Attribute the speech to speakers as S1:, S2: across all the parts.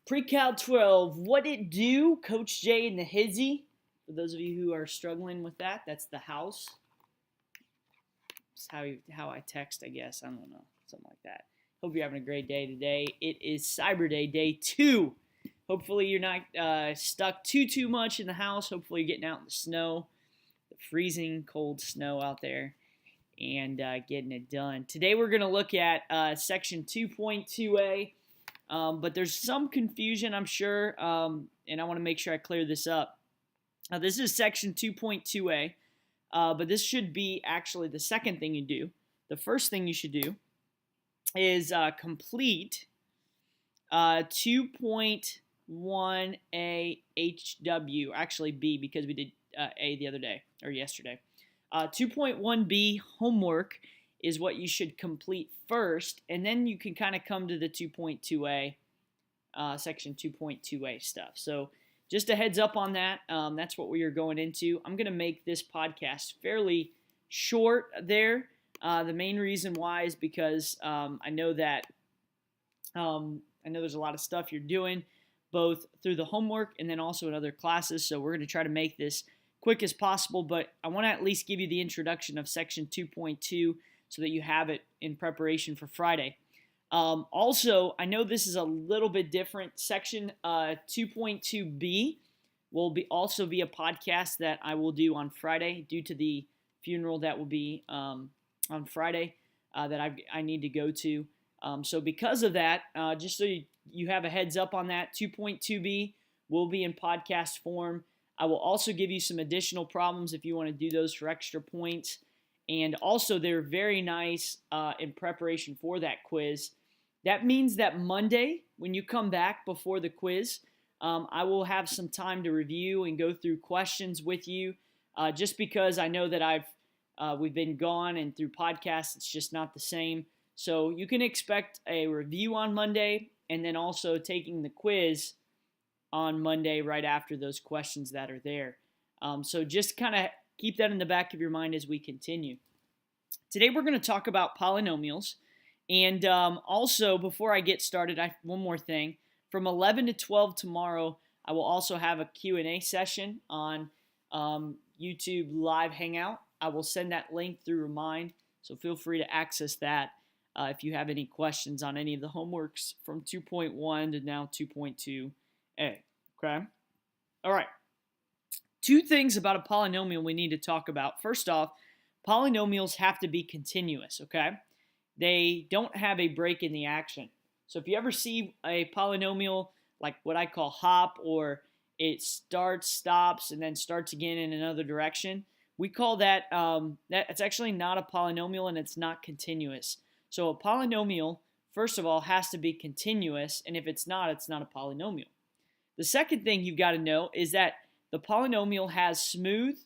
S1: Pre-Cal 12, what it do? Coach Jay and the Hizzy. For those of you who are struggling with that, that's the house. It's how I text, I guess. I don't know, something like that. Hope you're having a great day today. It is Cyber Day, day 2. Hopefully you're not stuck too much in the house. Hopefully you're getting out in the snow, the freezing cold snow out there, and getting it done. Today we're going to look at section 2.2a. But there's some confusion, I'm sure, and I want to make sure I clear this up. This is section 2.2a, but this should be actually the second thing you do. The first thing you should do is complete 2.1a HW, actually B, because we did A the other day, or yesterday. 2.1b homework is what you should complete first, and then you can kind of come to the 2.2a, section 2.2a stuff. So just a heads up on that. That's what we are going into. I'm going to make this podcast fairly short there. The main reason why is because I know there's a lot of stuff you're doing, both through the homework and then also in other classes. So we're going to try to make this quick as possible, but I want to at least give you the introduction of section 2.2 so that you have it in preparation for Friday. Also, I know this is a little bit different. Section 2.2b will also be a podcast that I will do on Friday due to the funeral that will be on Friday that I need to go to. So because of that, just so you have a heads up on that, 2.2b will be in podcast form. I will also give you some additional problems if you want to do those for extra points. And also, they're very nice in preparation for that quiz. That means that Monday, when you come back before the quiz, I will have some time to review and go through questions with you. Just because I know that we've been gone, and through podcasts, it's just not the same. So you can expect a review on Monday, and then also taking the quiz on Monday right after those questions that are there. So just kind of keep that in the back of your mind as we continue. Today we're going to talk about polynomials. And also, before I get started, one more thing. From 11 to 12 tomorrow, I will also have a Q&A session on YouTube Live Hangout. I will send that link through Remind, so feel free to access that if you have any questions on any of the homeworks from 2.1 to now 2.2a. Okay? All right. Two things about a polynomial we need to talk about. First off, polynomials have to be continuous, okay? They don't have a break in the action. So if you ever see a polynomial like what I call hop, or it starts, stops, and then starts again in another direction, we call that, it's actually not a polynomial and it's not continuous. So a polynomial, first of all, has to be continuous, and if it's not a polynomial. The second thing you've got to know is that the polynomial has smooth,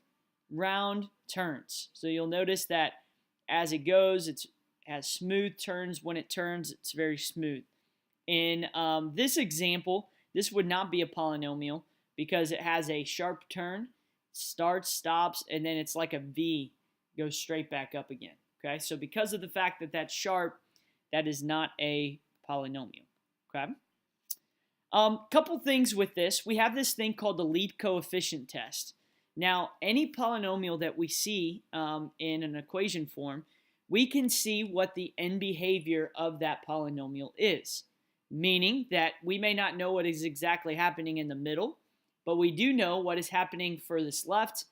S1: round turns. So you'll notice that as it goes, it has smooth turns. When it turns, it's very smooth. In this example, this would not be a polynomial because it has a sharp turn, starts, stops, and then it's like a V, goes straight back up again. Okay, so because of the fact that that's sharp, that is not a polynomial. Okay. Couple things with this. We have this thing called the lead coefficient test. Now, any polynomial that we see in an equation form, we can see what the end behavior of that polynomial is, meaning that we may not know what is exactly happening in the middle, but we do know what is happening furthest left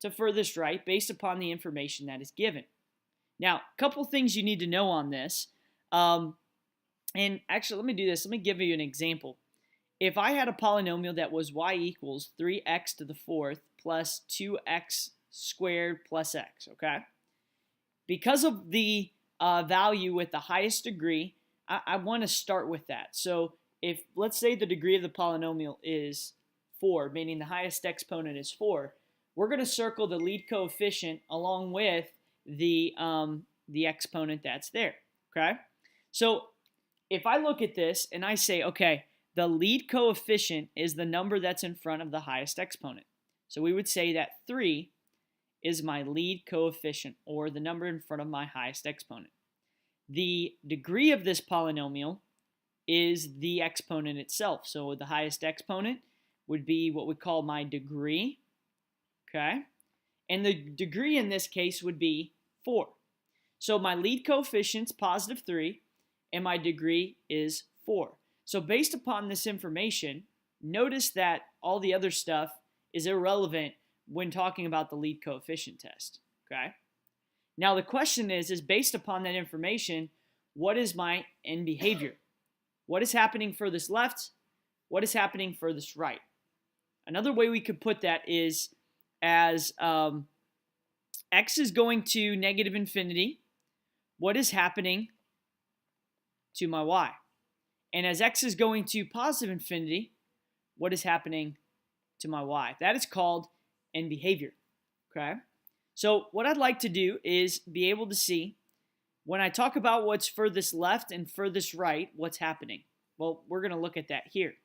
S1: to furthest right based upon the information that is given. Now, a couple things you need to know on this, and actually let me do this. Let me give you an example. If I had a polynomial that was y equals 3x to the fourth plus 2x squared plus x, okay? Because of the value with the highest degree, I want to start with that. So if, let's say the degree of the polynomial is 4, meaning the highest exponent is 4, we're going to circle the lead coefficient along with the exponent that's there, okay? So if I look at this and I say, okay, the lead coefficient is the number that's in front of the highest exponent. So we would say that 3 is my lead coefficient, or the number in front of my highest exponent. The degree of this polynomial is the exponent itself. So the highest exponent would be what we call my degree, okay? And the degree in this case would be 4. So my lead coefficient's positive 3, and my degree is 4. So based upon this information, notice that all the other stuff is irrelevant when talking about the lead coefficient test, okay? Now the question is based upon that information, what is my end behavior? What is happening furthest left? What is happening furthest right? Another way we could put that is as x is going to negative infinity, what is happening to my y? And as x is going to positive infinity, what is happening to my y? That is called end behavior, okay? So what I'd like to do is be able to see when I talk about what's furthest left and furthest right, what's happening? Well, we're going to look at that here.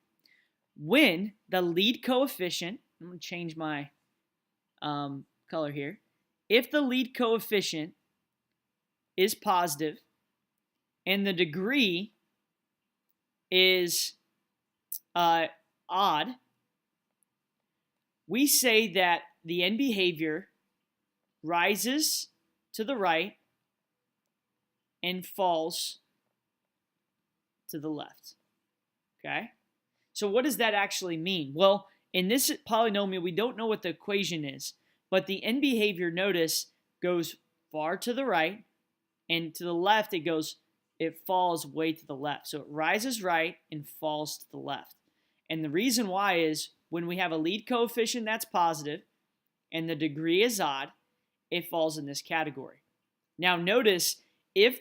S1: When the lead coefficient, I'm going to change my color here. If the lead coefficient is positive and the degree is odd, we say that the end behavior rises to the right and falls to the left, okay? So what does that actually mean? Well, in this polynomial, we don't know what the equation is, but the end behavior, notice, goes far to the right, and to the left, it falls way to the left. So it rises right and falls to the left. And the reason why is when we have a lead coefficient that's positive and the degree is odd, it falls in this category. Now notice, if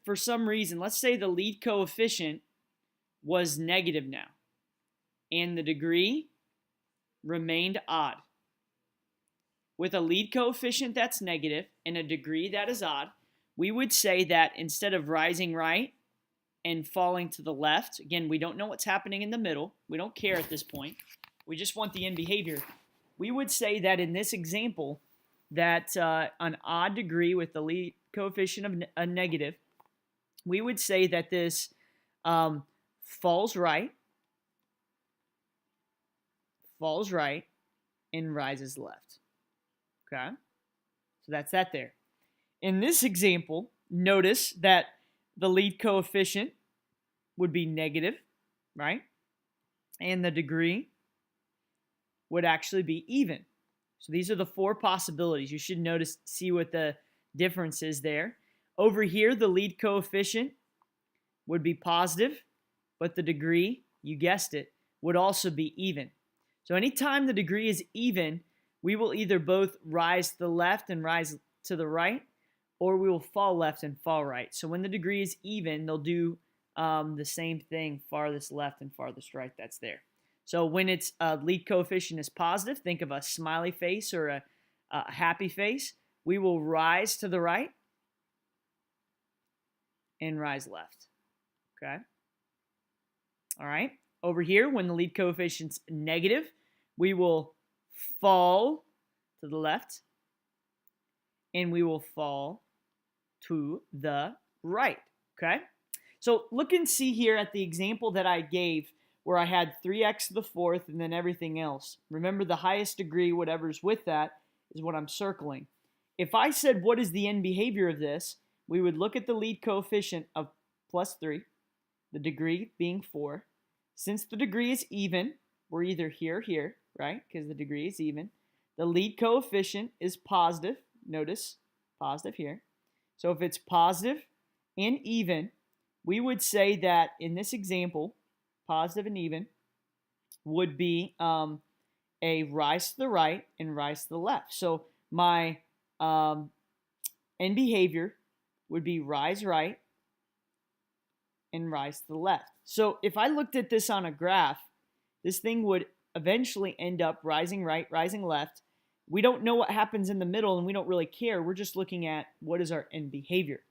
S1: for some reason, let's say the lead coefficient was negative now, and the degree remained odd. With a lead coefficient that's negative and a degree that is odd, we would say that instead of rising right and falling to the left, again, we don't know what's happening in the middle. We don't care at this point. We just want the end behavior. We would say that in this example, that an odd degree with the lead coefficient of a negative, we would say that this falls right, and rises left. Okay? So that's that there. In this example, notice that the lead coefficient would be negative, right? And the degree would actually be even. So these are the 4 possibilities. You should see what the difference is there. Over here, the lead coefficient would be positive, but the degree, you guessed it, would also be even. So anytime the degree is even, we will either both rise to the left and rise to the right, or we will fall left and fall right. So when the degree is even, they'll do the same thing, farthest left and farthest right, that's there. So when its lead coefficient is positive, think of a smiley face or a happy face. We will rise to the right and rise left. Okay? All right? Over here, when the lead coefficient's negative, we will fall to the left and we will fall to the right. Okay? So look and see here at the example that I gave where I had 3x to the 4th and then everything else. Remember, the highest degree, whatever's with that, is what I'm circling. If I said what is the end behavior of this, we would look at the lead coefficient of plus 3, the degree being 4. Since the degree is even, we're either here or here, right? Because the degree is even. The lead coefficient is positive. Notice, positive here. So if it's positive and even, we would say that in this example, positive and even, would be a rise to the right and rise to the left. So my end behavior would be rise right and rise to the left. So if I looked at this on a graph, this thing would eventually end up rising right, rising left. We don't know what happens in the middle, and we don't really care. We're just looking at what is our end behavior.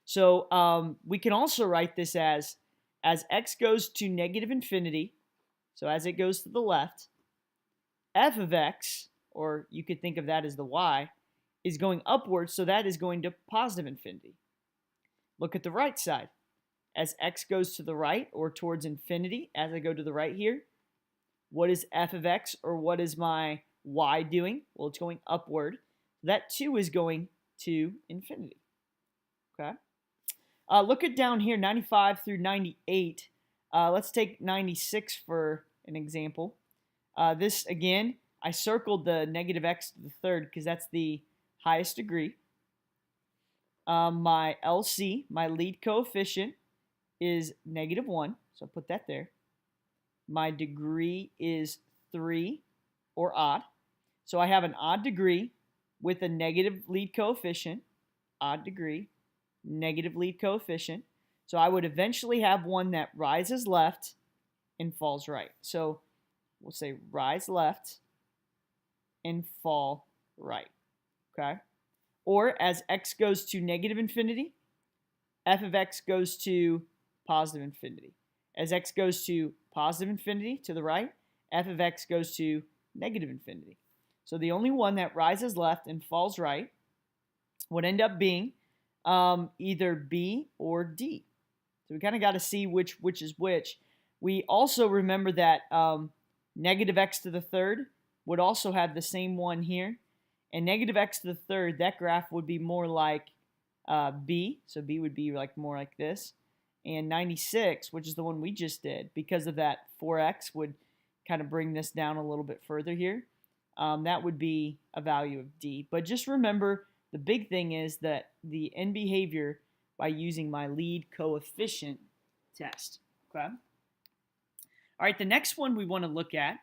S1: So we can also write this as x goes to negative infinity, so as it goes to the left, f of x, or you could think of that as the y, is going upwards, so that is going to positive infinity. Look at the right side. as x goes to the right or towards infinity as I go to the right here. What is f of x, or what is my y doing? Well, it's going upward. That 2 is going to infinity. Okay. Look at down here, 95 through 98. Let's take 96 for an example. This, again, I circled the negative x to the third because that's the highest degree. My LC, my lead coefficient, is -1, so I'll put that there. My degree is 3, or odd. So I have an odd degree with a negative lead coefficient, odd degree, negative lead coefficient. So I would eventually have one that rises left and falls right. So we'll say rise left and fall right. Okay? Or as x goes to negative infinity, f of x goes to positive infinity. As x goes to positive infinity to the right, f of x goes to negative infinity. So the only one that rises left and falls right would end up being either B or D. So we kind of got to see which is which. We also remember that negative x to the third would also have the same one here. And negative x to the third, that graph would be more like B. So B would be like more like this. And 96, which is the one we just did, because of that 4x would kind of bring this down a little bit further here. That would be a value of D. But just remember, the big thing is that the end behavior by using my lead coefficient test. Okay. All right, the next one we want to look at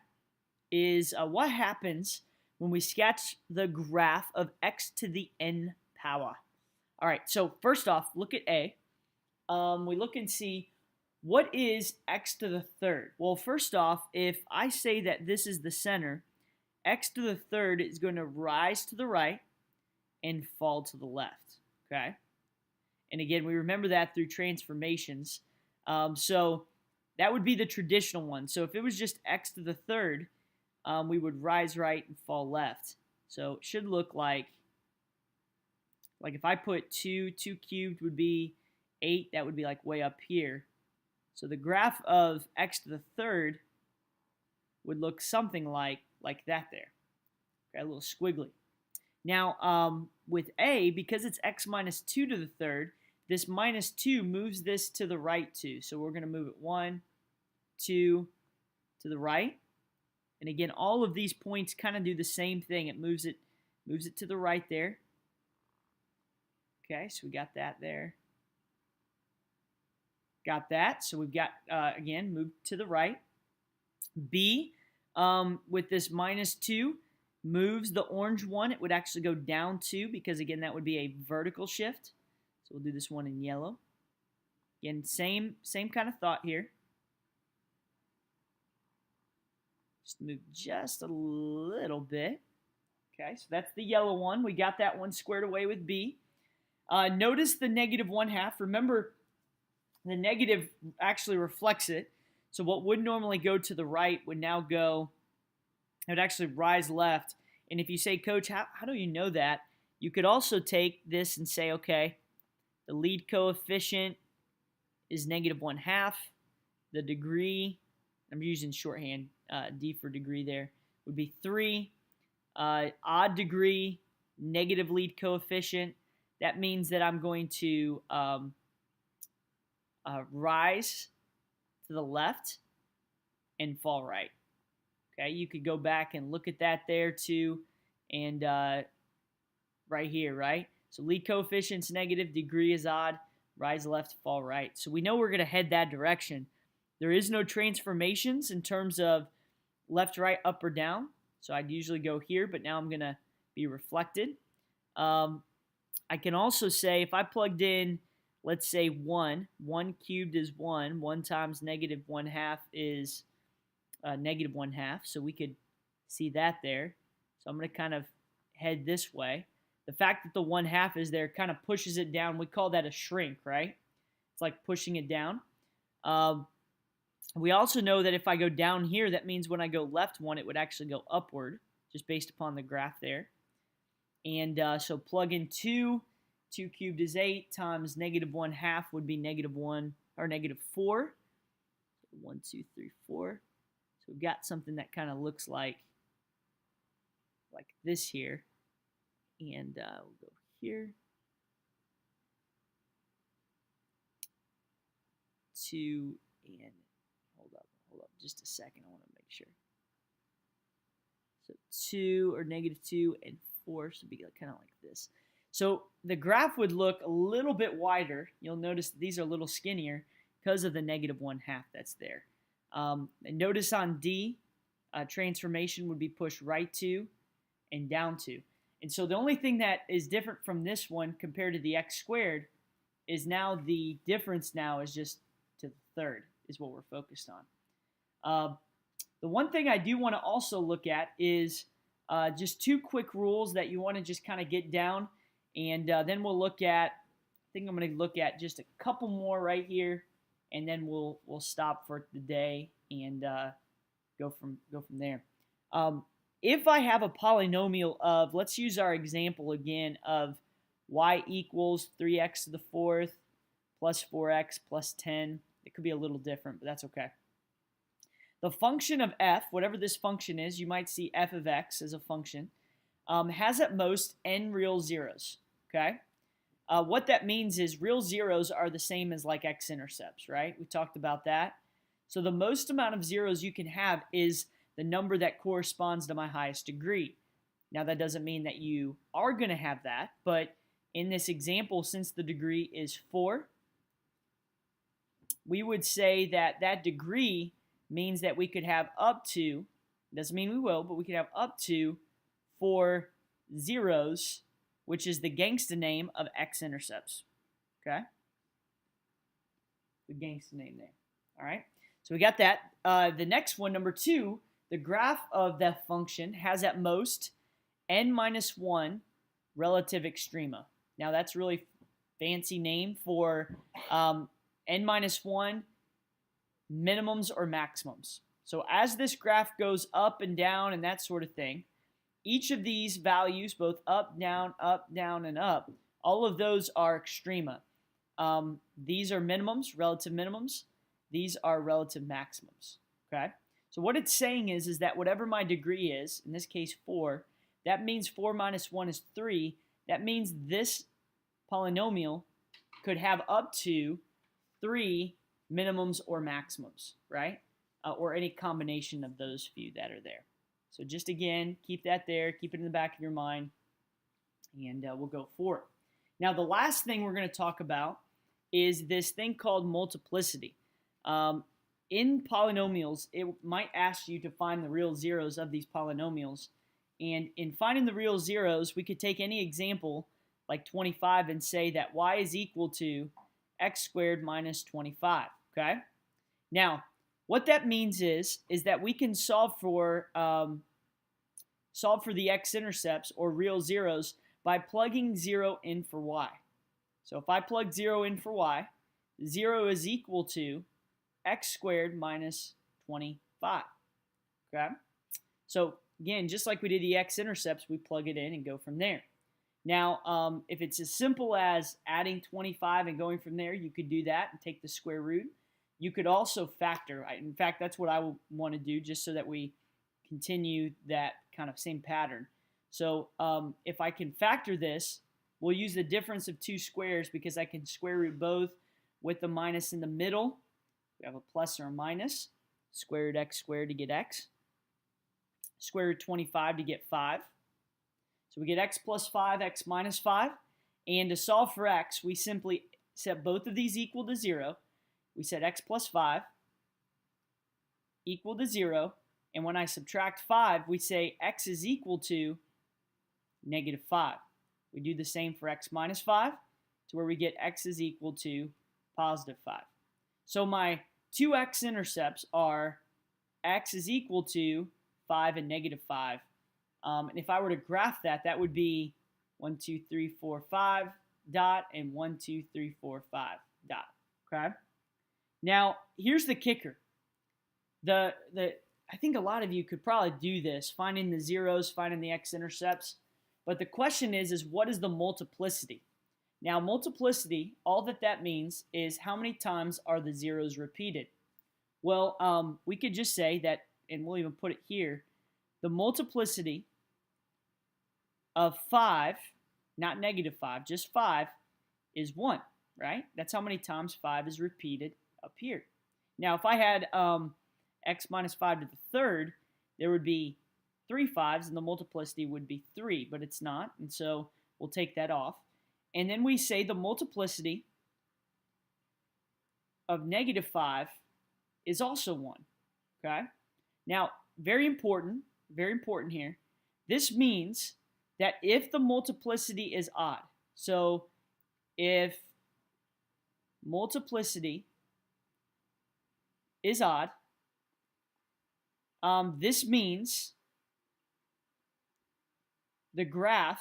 S1: is what happens when we sketch the graph of x to the n power. All right, so first off, look at A. We look and see, what is x to the third? Well, first off, if I say that this is the center, x to the third is going to rise to the right and fall to the left, okay? And again, we remember that through transformations. So that would be the traditional one. So if it was just x to the third, we would rise right and fall left. So it should look like if I put 2 cubed would be 8, that would be like way up here. So the graph of x to the third would look something like that there. Okay, a little squiggly. Now, with A, because it's x minus 2 to the third, this minus 2 moves this to the right too. So we're going to move it 1, 2 to the right. And again, all of these points kind of do the same thing. It moves it to the right there. Okay, so we got that there. Got that. So we've got, again, moved to the right. B, with this minus 2, moves the orange one. It would actually go down 2 because, again, that would be a vertical shift. So we'll do this one in yellow. Again, same kind of thought here. Just move just a little bit. Okay, so that's the yellow one. We got that one squared away with B. Notice the -1/2. Remember, the negative actually reflects it. So what would normally go to the right would now go, it would actually rise left. And if you say, Coach, how do you know that? You could also take this and say, okay, the lead coefficient is -1/2. The degree, I'm using shorthand, D for degree there, would be 3. Odd degree, negative lead coefficient. That means that I'm going to rise to the left and fall right. Okay, you could go back and look at that there too, and right here, right? So lead coefficient's negative, degree is odd, rise left, fall right. So we know we're going to head that direction. There is no transformations in terms of left, right, up, or down. So I'd usually go here, but now I'm going to be reflected. I can also say if I plugged in, let's say 1 cubed is 1. 1 times -1/2 is -1/2. So we could see that there. So I'm going to kind of head this way. The fact that the 1/2 is there kind of pushes it down. We call that a shrink, right? It's like pushing it down. We also know that if I go down here, that means when I go left 1, it would actually go upward, just based upon the graph there. And so plug in 2. 2 cubed is 8 times -1/2 would be -1, or negative 4. 1, 2, 3, 4. So we've got something that kind of looks like this here. And we'll go here. 2 and hold up just a second. I want to make sure. So 2 or negative 2 and 4 should be kind of like this. So the graph would look a little bit wider. You'll notice these are a little skinnier because of the negative 1/2 that's there. And notice on D, transformation would be pushed right 2 and down 2. And so the only thing that is different from this one compared to the x squared is now the difference now is just to the third is what we're focused on. The one thing I do want to also look at is just 2 quick rules that you want to just kind of get down. And then we'll look at, I think I'm going to look at just a couple more right here. And then we'll stop for the day and go from there. If I have a polynomial of, let's use our example again of y equals 3x to the 4th plus 4x plus 10. It could be a little different, but that's okay. The function of f, whatever this function is, you might see f of x as a function, has at most n real zeros, okay? What that means is real zeros are the same as like x-intercepts, right? We talked about that. So the most amount of zeros you can have is the number that corresponds to my highest degree. Now that doesn't mean that you are going to have that, but in this example, since the degree is 4, we would say that that degree means that we could have up to, doesn't mean we will, but we could have up to 4 zeros, which is the gangsta name of x-intercepts, okay? The gangsta name there, all right? So we got that. The next one, number 2, the graph of that function has at most n minus 1 relative extrema. Now that's really fancy name for n minus 1 minimums or maximums. So as this graph goes up and down and that sort of thing, each of these values, both up, down, and up, all of those are extrema. These are minimums, relative minimums. These are relative maximums, okay? So what it's saying is that whatever my degree is, in this case 4, that means 4 minus 1 is 3. That means this polynomial could have up to 3 minimums or maximums, right? Or any combination of those few that are there. So just again, keep that there, keep it in the back of your mind, and we'll go forward. Now the last thing we're going to talk about is this thing called multiplicity. In polynomials, it might ask you to find the real zeros of these polynomials. And in finding the real zeros, we could take any example, like 25, and say that y is equal to x squared minus 25, okay? Now, what that means is that we can solve for the x-intercepts or real zeros by plugging 0 in for y. So if I plug 0 in for y, 0 is equal to x squared minus 25, okay? So again, just like we did the x-intercepts, we plug it in and go from there. Now, if it's as simple as adding 25 and going from there, you could do that and take the square root. You could also factor. In fact, that's what I want to do just so that we continue that kind of same pattern. So if I can factor this, we'll use the difference of 2 squares because I can square root both with the minus in the middle. We have a plus or a minus. Square root x squared to get x. Square root 25 to get 5. So we get x plus 5, x minus 5. And to solve for x, we simply set both of these equal to 0. We set x plus 5 equal to 0. And when I subtract 5, we say x is equal to negative 5. We do the same for x minus 5 to where we get x is equal to positive 5. So my two x-intercepts are x is equal to 5 and negative 5. And if I were to graph that, that would be 1, 2, 3, 4, 5 dot and 1, 2, 3, 4, 5 dot. Okay. Now here's the kicker. I think a lot of you could probably do this, finding the zeros, finding the x-intercepts. But the question is what is the multiplicity? Now, multiplicity, all that means is how many times are the zeros repeated? Well, we could just say that, and we'll even put it here, the multiplicity of 5, not negative 5, just 5, is 1, right? That's how many times 5 is repeated up here. Now, if I had x minus 5 to the third, there would be 3 5s, and the multiplicity would be 3, but it's not, and so we'll take that off. And then we say the multiplicity of negative 5 is also 1, okay? Now, very important here, this means that if the multiplicity is odd, so if multiplicity is odd, this means the graph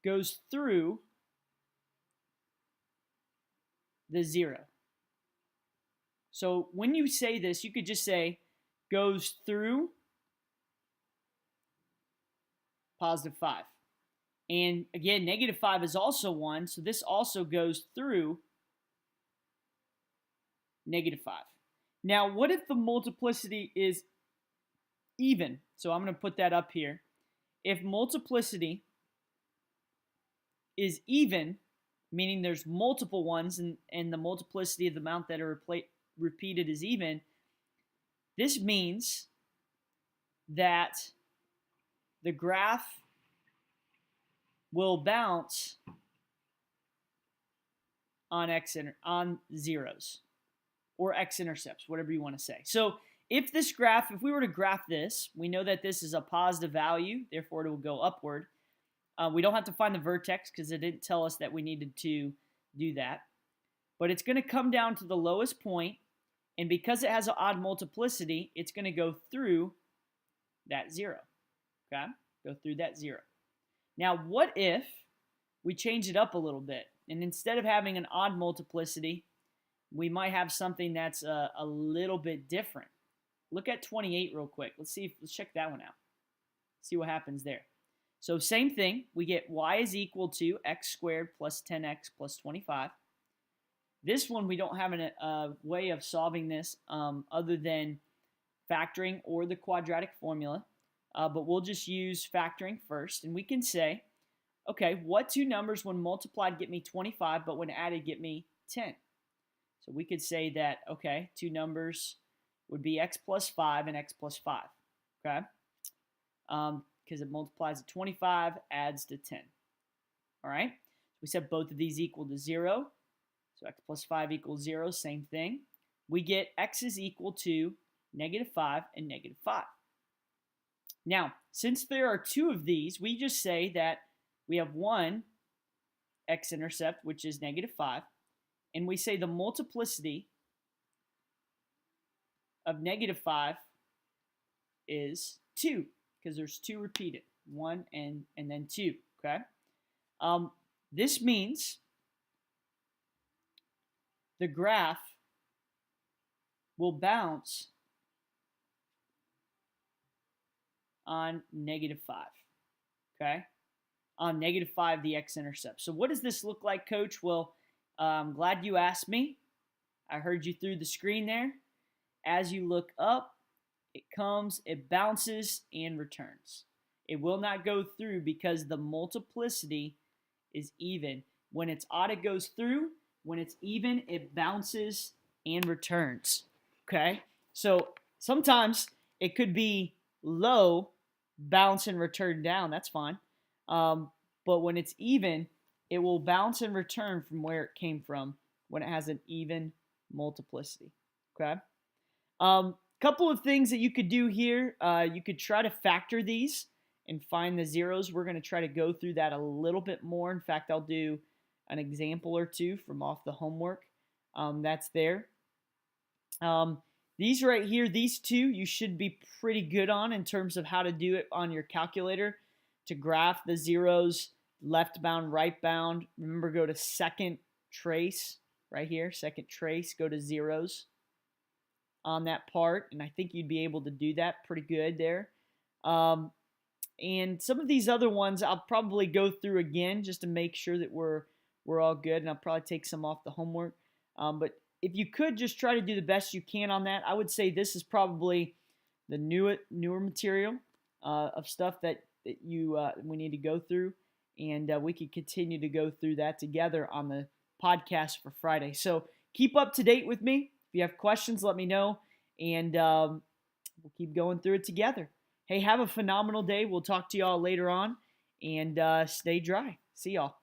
S1: goes through the 0. So when you say this, you could just say goes through positive 5. And again, negative 5 is also 1, so this also goes through negative 5. Now, what if the multiplicity is even? So I'm going to put that up here. If multiplicity is even, meaning there's multiple ones and the multiplicity of the amount that are repeated is even, this means that the graph will bounce on on zeros or x-intercepts, whatever you want to say. So if this graph, if we were to graph this, we know that this is a positive value, therefore it will go upward. We don't have to find the vertex because it didn't tell us that we needed to do that. But it's going to come down to the lowest point, and because it has an odd multiplicity, it's going to go through that 0. Okay? Go through that 0. Now, what if we change it up a little bit, and instead of having an odd multiplicity, we might have something that's a little bit different. Look at 28 real quick. Let's check that one out. See what happens there. So same thing, we get y is equal to x squared plus 10x plus 25. This one, we don't have a way of solving this other than factoring or the quadratic formula, but we'll just use factoring first, and we can say, okay, what two numbers when multiplied get me 25, but when added get me 10? So we could say that, okay, two numbers would be x plus 5 and x plus 5, okay? Because it multiplies to 25, adds to 10. All right? We set both of these equal to 0. So x plus 5 equals 0, same thing. We get x is equal to negative 5 and negative 5. Now, since there are two of these, we just say that we have one x-intercept, which is negative 5, and we say the multiplicity of negative 5 is 2, because there's 2 repeated, 1 and then 2, okay? This means the graph will bounce on negative 5, okay? On negative 5, the x-intercept. So what does this look like, Coach? Well, I'm glad you asked me. I heard you through the screen there. As you look up, it comes, it bounces, and returns. It will not go through because the multiplicity is even. When it's odd, it goes through. When it's even, it bounces and returns. Okay? So sometimes it could be low, bounce and return down. That's fine. But when it's even, it will bounce and return from where it came from when it has an even multiplicity. Okay? Couple of things that you could do here. You could try to factor these and find the zeros. We're going to try to go through that a little bit more. In fact, I'll do an example or two from off the homework. That's there. These right here, these two, you should be pretty good on in terms of how to do it on your calculator to graph the zeros, left bound, right bound. Remember, go to second trace right here, second trace, go to zeros on that part, and I think you'd be able to do that pretty good there. And some of these other ones I'll probably go through again just to make sure that we're all good, and I'll probably take some off the homework. But if you could just try to do the best you can on that, I would say this is probably the newer material of stuff that we need to go through, and we could continue to go through that together on the podcast for Friday. So keep up to date with me. If you have questions, let me know, and we'll keep going through it together. Hey, have a phenomenal day. We'll talk to y'all later on, and stay dry. See y'all.